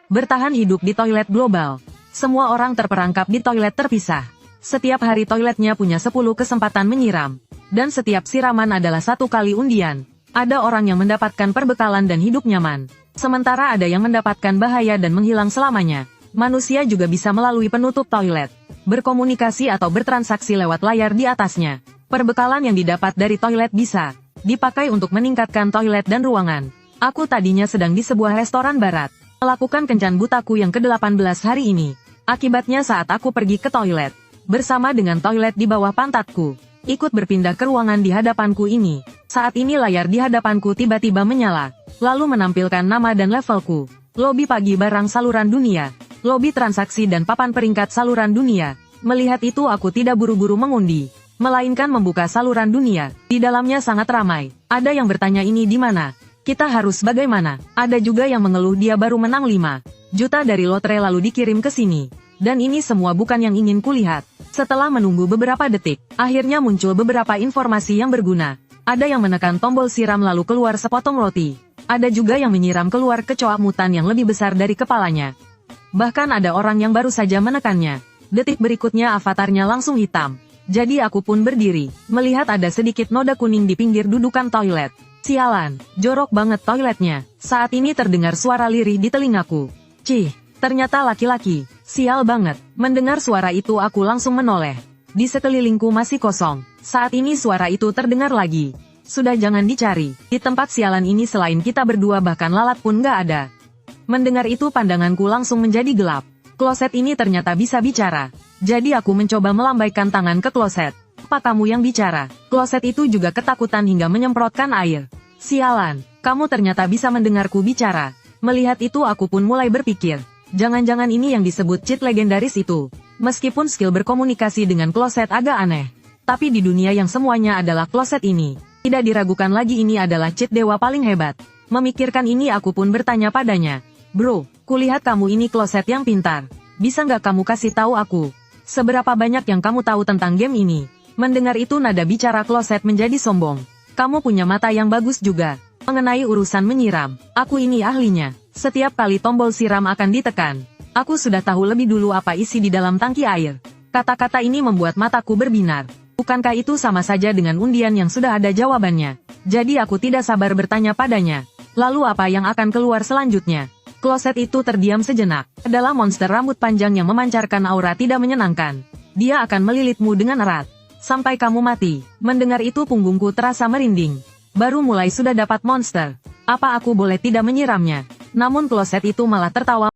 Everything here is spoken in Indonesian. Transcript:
Bertahan hidup di toilet global. Semua orang terperangkap di toilet terpisah. Setiap hari toiletnya punya 10 kesempatan menyiram. Dan setiap siraman adalah 1 kali undian. Ada orang yang mendapatkan perbekalan dan hidup nyaman. Sementara ada yang mendapatkan bahaya dan menghilang selamanya. Manusia juga bisa melalui penutup toilet. Berkomunikasi atau bertransaksi lewat layar di atasnya. Perbekalan yang didapat dari toilet bisa dipakai untuk meningkatkan toilet dan ruangan. Aku tadinya sedang di sebuah restoran barat. Melakukan kencan butaku yang ke-18 hari ini. Akibatnya saat aku pergi ke toilet. Bersama dengan toilet di bawah pantatku. Ikut berpindah ke ruangan di hadapanku ini. Saat ini layar di hadapanku tiba-tiba menyala. Lalu menampilkan nama dan levelku. Lobi pagi barang saluran dunia. Lobi transaksi dan papan peringkat saluran dunia. Melihat itu aku tidak buru-buru mengundi. Melainkan membuka saluran dunia. Di dalamnya sangat ramai. Ada yang bertanya ini di mana? Kita harus bagaimana? Ada juga yang mengeluh dia baru menang 5 juta dari lotre lalu dikirim ke sini. Dan ini semua bukan yang ingin kulihat. Setelah menunggu beberapa detik, akhirnya muncul beberapa informasi yang berguna. Ada yang menekan tombol siram lalu keluar sepotong roti. Ada juga yang menyiram keluar kecoa mutan yang lebih besar dari kepalanya. Bahkan ada orang yang baru saja menekannya. Detik berikutnya avatarnya langsung hitam. Jadi aku pun berdiri, melihat ada sedikit noda kuning di pinggir dudukan toilet. Sialan, jorok banget toiletnya. Saat ini terdengar suara lirih di telingaku. Cih, ternyata laki-laki. Sial banget. Mendengar suara itu aku langsung menoleh. Di sekelilingku masih kosong. Saat ini suara itu terdengar lagi. Sudah jangan dicari. Di tempat sialan ini selain kita berdua bahkan lalat pun gak ada. Mendengar itu pandanganku langsung menjadi gelap. Kloset ini ternyata bisa bicara. Jadi aku mencoba melambaikan tangan ke kloset. Apa kamu yang bicara? Kloset itu juga ketakutan hingga menyemprotkan air. Sialan, kamu ternyata bisa mendengarku bicara. Melihat itu aku pun mulai berpikir. Jangan-jangan ini yang disebut cheat legendaris itu. Meskipun skill berkomunikasi dengan kloset agak aneh. Tapi di dunia yang semuanya adalah kloset ini. Tidak diragukan lagi ini adalah cheat dewa paling hebat. Memikirkan ini aku pun bertanya padanya. Bro, kulihat kamu ini kloset yang pintar. Bisa nggak kamu kasih tahu aku? Seberapa banyak yang kamu tahu tentang game ini? Mendengar itu nada bicara kloset menjadi sombong. Kamu punya mata yang bagus juga. Mengenai urusan menyiram, aku ini ahlinya. Setiap kali tombol siram akan ditekan, aku sudah tahu lebih dulu apa isi di dalam tangki air. Kata-kata ini membuat mataku berbinar. Bukankah itu sama saja dengan undian yang sudah ada jawabannya? Jadi aku tidak sabar bertanya padanya. Lalu apa yang akan keluar selanjutnya? Kloset itu terdiam sejenak. Adalah monster rambut panjang yang memancarkan aura tidak menyenangkan. Dia akan melilitmu dengan erat. Sampai kamu mati. Mendengar itu punggungku terasa merinding. Baru mulai sudah dapat monster. Apa aku boleh tidak menyiramnya? Namun kloset itu malah tertawa.